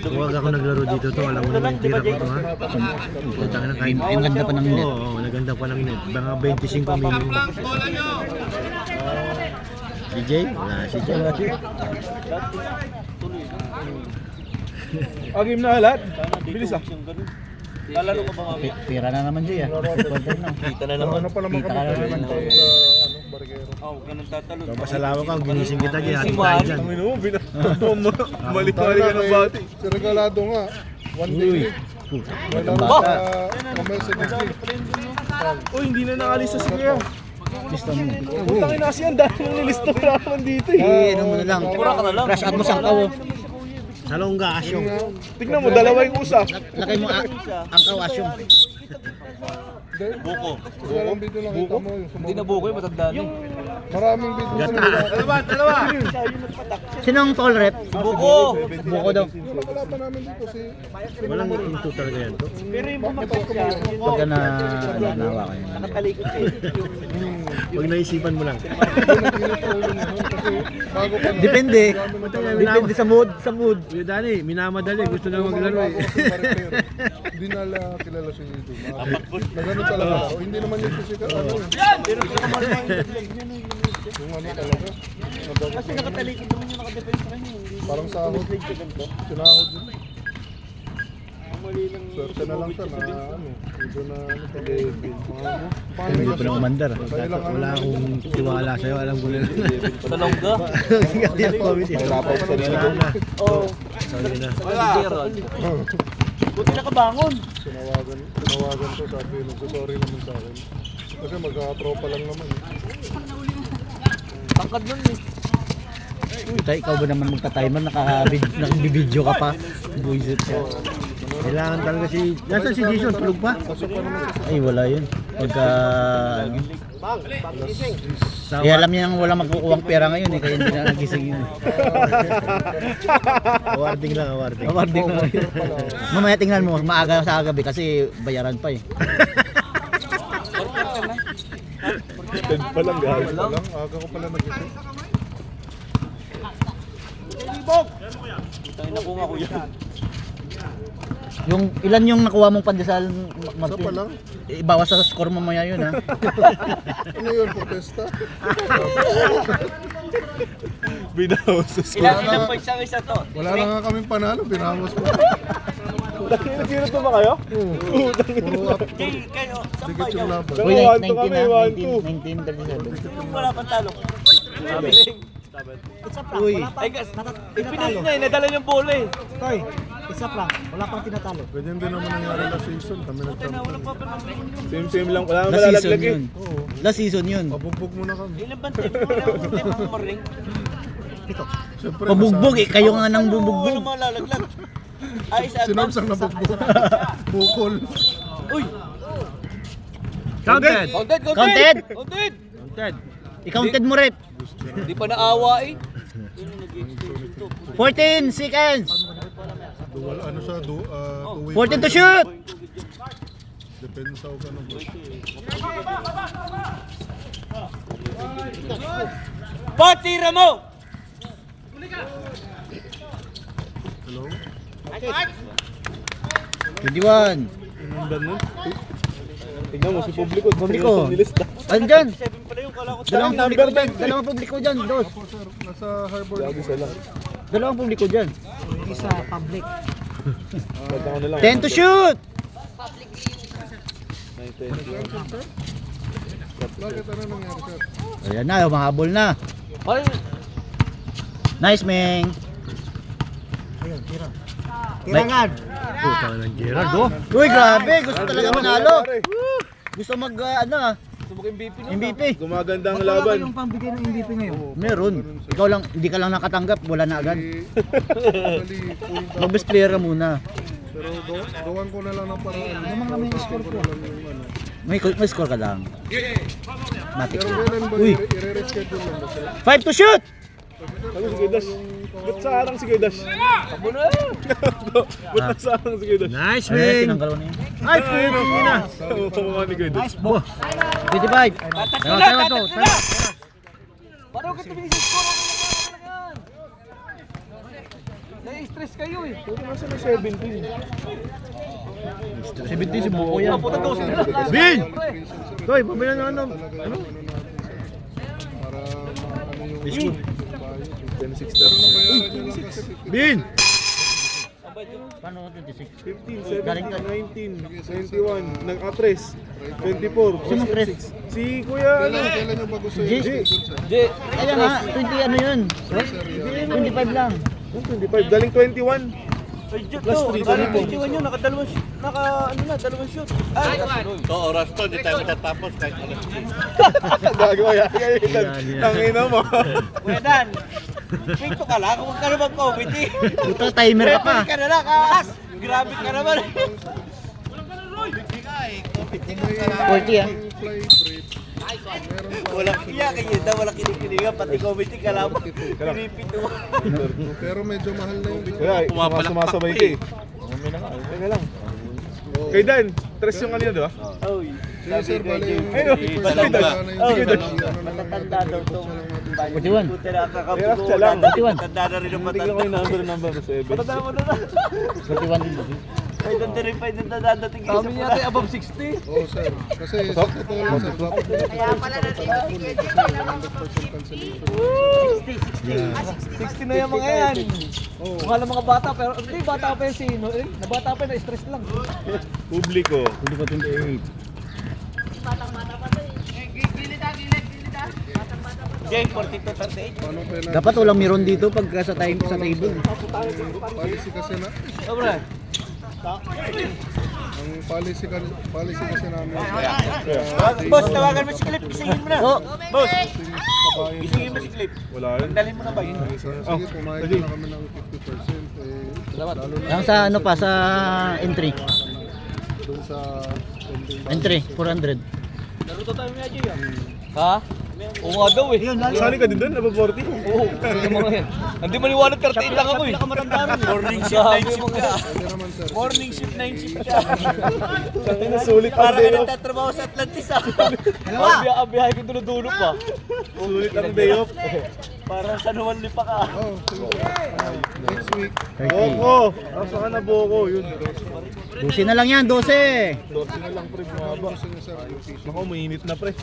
Huwag ako naglaro dito to, alam mo naman tira ko to ha. Putang na kahit Ang ganda pa ng net. Oo, naganda pa ng net. Mga 25 minimum. DJ? Wala si DJ. Agim na lahat. Bilis ah. Lalaro ka ba kami? Pira na naman siya. Kita na naman. Ano pa naman kami tayo sa barigero. Oh, ganun tatalo. Pasalamat ka, ginising kita dyan. Hati tayo dyan. Mali-mali ka ng bati. Si Regalado nga. One day. Wala Bata. kamay sa Disney. Oh, hindi na nakalista si Kuya. Lista mo. Putang ina kasi ang dami ng nilista ko naman dito eh. Ano mo na lang. Pura ka na lang. Crash out mo sang kawo. Salongga, asyong. Tignan mo, dalawa yung usa. Lakay mo ang kawo asyong. Buko. Walang video lang kita mo. Hindi na buko yung matanda na. Maraming video. Gata. Dalawa. Sino ang foul rep? Buko. Buko daw. Yung nakalaban namin dito si... Walang into talaga yan to. Pero yung bumatok siya. Pagka na nawa kayo. Nakatalikod siya. Pag naisipan mo lang. Bago pa na. Depende. Depende sa mood. Sa mood. Kuya Dani, minamadali. Gusto na maglaro eh. Hindi nala kilala si Ido. Nagano talaga ako. Hindi naman yung physical. Ano yun? Yung ano talaga. Kasi nakatalikod naman yung nakadepend sa kanya. Parang sahod. Sinahod yun. Swerte na lang siya na ano. Ido na ano sa level. Hindi pa lang umandar. Wala akong tiwala sa'yo. Alam ko na. Talongga. Nalapaw sa rin ito. Oo. Sorry na. Buti nakabangon. Tinawagan ko. Sabi nagsasorry naman sa akin. Kasi magkakatropa lang naman. Tangkad nun eh. Tay, ikaw ba naman magta-timer? Nakabibidyo ka pa. Buisit siya. Kailangan talaga si... Nasaan si Jason? Tulog pa? Ay, wala yun. Pagka... ano. Eh, alam niya nang wala magkukuwang pera ngayon eh. Kaya hindi na nagising yun. Awarding lang, awarding. Awarding na yun. Mamaya tingnan mo, maaga sa gabi kasi bayaran pa eh. Dead pa lang guys. Aga ko pala nagising. Tangina ko nga kuya. Yung ilan yung nakuha mong pandesal, Isa pa lang? Ibawas sa score mamaya yun ha. Ano yun? Protesta? Binawas sa school. Ilang points ang isa to? Wala na nga kaming panalo. Binamos ko. Nagkira to ba kayo? Puro up. Kayo, Dikit yung laban. Uy, 19 kami, na, 1-2. 19, 37. Wala pang talo. Uy, Ay gas, ipinili niya eh, nadala niyang bola eh. Toy, isa lang, wala pang tinatalo. Ganyan din naman nangyari last season. Kami nag-champion. Same lang, wala Last season yun. Oo. Last season yun. Pabugbog muna kami. Ilan ba team mo na team mo ring? Siyempre, Pabugbog eh, kayo nga nang Wala bubugbog. malalaglag. Ay, sa Sinamsang na bugbog. Bukol. Uy! Counted! Counted! Counted! Counted! Counted! I-counted mo rep. Hindi pa naawa eh. 14 seconds. Dual, ano siya? 14 to shoot. Depensa o ka na ba? Patira mo! Hello? 21. Inundan nun. Tignan mo si publiko. Publiko. Nilista. Andyan. 7 pala yung kala ko. Dalawang publiko dyan. Dalawang publiko dyan. Dos. Ako sir, nasa Harbor. Isa lang. Dalawang publiko dyan. Isa public. Pagka ko na lang. 10 to shoot. Bakit ano nangyari sir? Ayan na, mahabol na. Ay! Nice, Meng. Ayun, tira. Tirangan. Puta ng Gerard, oh! Uy, grabe. Gusto talaga manalo. Gusto mag, Gusto mo ka MVP no? MVP. Gumaganda ang Wala laban. kayong pambigay ng MVP ngayon. Meron. Ikaw lang, hindi ka lang nakatanggap. Wala na agad. Actually, full down. Mag-best player ka muna. Pero gawan ko na lang ng paraan. Namang namin yung score ko. May score ka lang. Matik. Pero kailan ba Uy, i-reschedule lang ba sir? 5 to shoot. Ano si Gaydash? Ba't sa harang si Gaydash? Takbo na! Ba't sa harang si Gaydash? Nice, Ay, Ming! tinanggal ko na yun. Ay, puti na! Pumama ni Gaydash. 25. Tayo to! Paano ka tumingin sa score? na-stress kayo eh. Nasa na 17. 17 si Buko yan. Bin! Toy, pabila na ano? Ano? Para ano yung Biscuit. 26 pero nabayaran nyo lang kasi 50. Bin! Paano 26? 15, Galing ka. 17, 21, nag-atres, 24, Sinong tres? si Kuya, Kailan nyo ba gusto G. yung schedule, sir? Kaya nga, 20 ano yun? 25 lang. 25, galing 21. Plus 3, Galing 21 yun, dalawang shoot. Oo, oras to, di tayo matatapos kahit alas 10. Gagawa yan. Tangina mo. Pwedan, pinto ka lang, huwag ka na mag-comedy. Puta, timer ka pa. Pwede ka na lang, kaas. Grabe ka naman. 40 ah. Fly break. Walang iya kayo daw, walang kinikilingan, pati comedy ka lang. Pinipito. Pero medyo mahal na yung Kaya, sumasabay ka eh. Teka lang. Kay Dan, tres yung kanina, di ba? Sige sir, bali yung Ayun, 50% basta na na yung Sige, ano Matatanda daw itong 41. puti na kakabuko. Kaya lang. Matanda na rin ang Tingnan ko matanda. yung number sa 7. Matanda mo na na. 41 din. Ay, nandirified na dadating kayo sa pula. Above 60. Oo sir, kasi sa totoo lang sir, dapat kaya pala natin yung kasi 100% cancellation. 60 na yung mga yan. Mukha lang mga bata, pero hindi bata pa yung sino. Nabata pa na stress lang. Publiko. Hindi ko 28. Jay, 42-38. Paano penalty? Dapat walang meron dito pagka sa time sa table. Policy kasi na, Sobra. ang policy kasi namin Boss, tawagan mo si Clip. Gisingin mo na. Oh. Boss, kabayan. gisingin mo si Clip. Wala yun. Dalhin mo na ba yun? Sige, pumayag na kami ng 50%. Lalo na Yung sa ano pa sa entry. doon sa pending Entry 400. Naruto tayo niya, Jay. Ha? Oo nga daw eh. Sali ka din doon? Above 40? Oo. Hindi maliwanag 38 lang ako eh. Morning shift, night shift ka. Pwede naman sir. Morning shift, night shift ka. Tangina, sulit ang Parang day ka off. nagtatrabaho sa Atlantis ah. Ang biyahe ko dulo-dulo pa. Sulit ang day off. Parang San Juan Lipa ka. Oh, sige sir. Next week, 30. Boko! Nasa ka na Boko? Yun. 12 na lang yan, 12. 12 na lang pre, bumaba. gusto niyo sir, yung fishing. Naku, mainit na pre.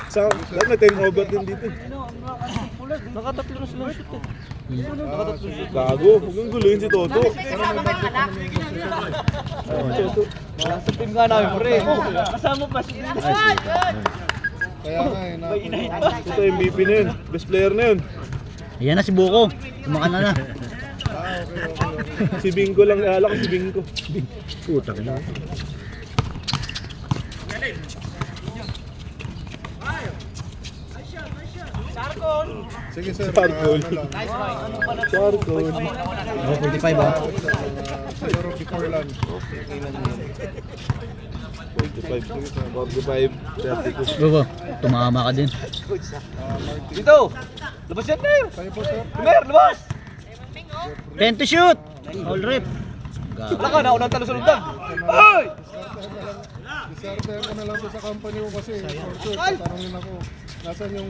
Sa, lahat na 10 over din dito. Nakatatlo na silang shoot eh. Gago, huwag kang guluhin si Toto. Sa team nga namin pre. Kasama pa si Kaya nga eh, Ito MVP na yun. Best player na yun. Ayan na si Buko. Kumakan na. Si Bingo lang naalala ko, si Bingo. Puta ka na. sige sir, Charcoal. ano lang. Charcoal. Oh, 45 ah. Siguro before lunch. 45, 32. Buko, tumama ka din. Dito! Labas yan na yun! Kayo po sir. Mer, labas! 10 to shoot! All rip. Wala ka, naunang talo sa lundag. Ay! Disarter ko na lang po sa company ko kasi for sure, tatanungin ako. Nasaan yung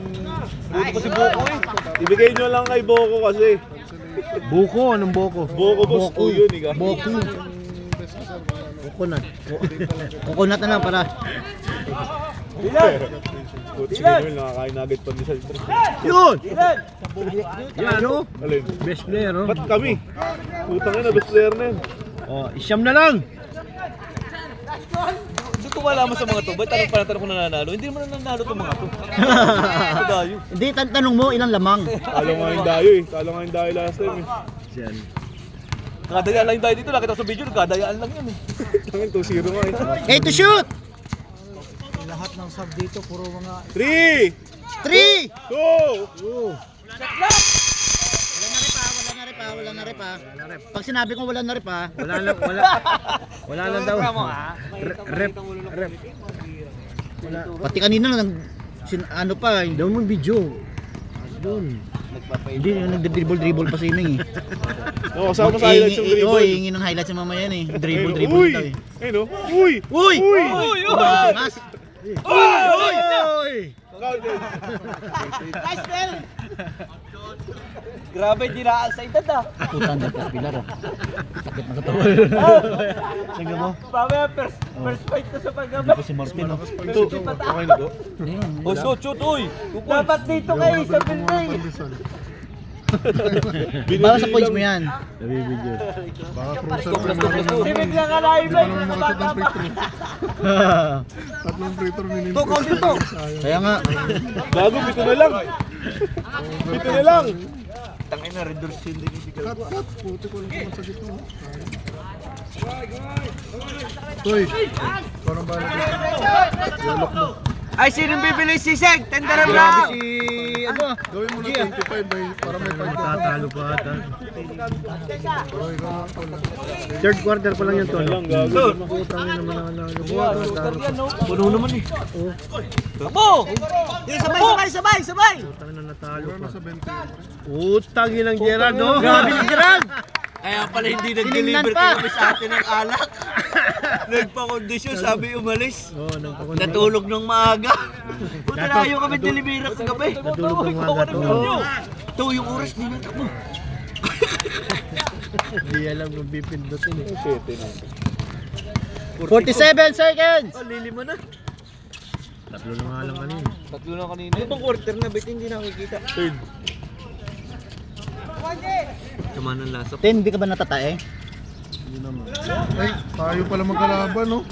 Dito ko si Boko eh. Ibigay nyo lang kay Boko kasi. Buko, anong Boko? Boko boss, Boko. yun ika. Boko. yung best ko sir? Kung ano. Coconut. Coconut na lang para. Ilan? Sige nyo, nakakain na agad pa ni Saltre. Yun! Ilan? Yan o. Alin? Best player o. Ba't kami? Putang ina, best player na yun. Oh, isyam na lang. Gusto ko malaman sa mga to, ba't tanong pa na tanong kung nananalo? Hindi mo na nanalo itong mga to. Ito dayo. Hindi, tanong mo ilang lamang. Talo nga yung dayo eh. Talo nga yung dayo last time eh. Yan. Kadayaan lang yung dayo dito, nakita ko sa video, kadayaan lang yun eh. Tangin, 2-0 nga eh. 8 to shoot! Lahat ng sub dito, puro mga 3! 3! 2! Wala na rip ah. Pag sinabi kong wala na rip ah. Wala lang daw. Rep. Pati kanina nang ano pa, Doon mo video. Doon. hindi yung nagdribble pa si Ining eh. Oo, kasama sa highlights yung Oo, dribble. hihingi ng highlights ng mamaya yan eh. Dribble Uy! daw eh. Ayun o. Uy! Uy! Uy! Uy! Counted. Nice bell! Grabe, di na sa edad ah. Putan ng Pilar ah. Sakit na katawan. Tingnan mo. Mamaya first fight na sa paggabi. Hindi ko si Martin oh. Ito, okay na to? Oh, shoot, uy! Dapat dito kayo sa building. Para sa points mo yan. Baka cruiser pa naman. Sibig lang ka live live. Ano makashoot ng free throw? Tatlong free throw minimum. To, count dito. Kaya nga. Bago, bito na lang. Bito na lang. Tangin na, reduce yun din. Cut. Puti ko lang naman sa gitna. Toy. Parang bala dito. Yalok mo. Ay, sinong bibili sisig? Tenderan Grabe lang. si ano. Gawin mo na 25 bay. Para may 5 ka. Tatalo pa ata. Pero ikaw na ako lang. Third quarter pa lang yung tono. Lang, gago. Putang ina naman nanalo. Puno naman eh. Tamo! Sabay! Putang ina natalo Siguro pa. nasa 20. Putang ina ng Gerard no. Grabe si Gerald. Kaya pala hindi Tinignan nag-deliver pa. kami sa atin ng alak. Nagpa-kondisyon, sabi umalis. Oo, nagpakundi. Natulog ng maaga. Puta na ayaw kami delibera kagabi. Natulog ng mga to. Ito yung oras, di na mo. Hindi alam kung pipindutin eh. 47 seconds. Oh, lili mo na. Tatlo na nga lang kanina. Tatlo na kanina. Ano bang quarter na? Ba't hindi nakikita? Third. Tama ng lasa. 10, di ka ba natatae? Hindi naman. Ay, tayo pala magkalaban, no?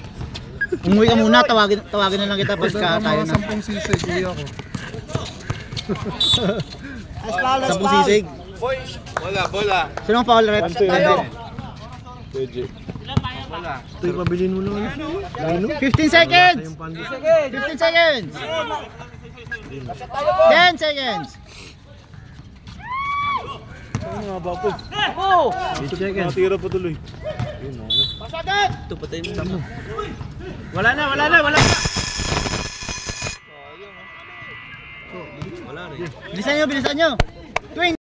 Umuwi ka muna, tawagin na lang kita pagka tayo na. 10 sisig, uwi ako. 10 sisig. Bola. Sino ang foul rep? Tayo. TJ. Ito yung pabilin mo naman. 15 seconds. Yung pandi. 15 seconds. 10 seconds. Ano nga ba po? 8 seconds. Nakatira pa tuloy. Ito patay mo. Wala na. Wala na. Bilisan nyo.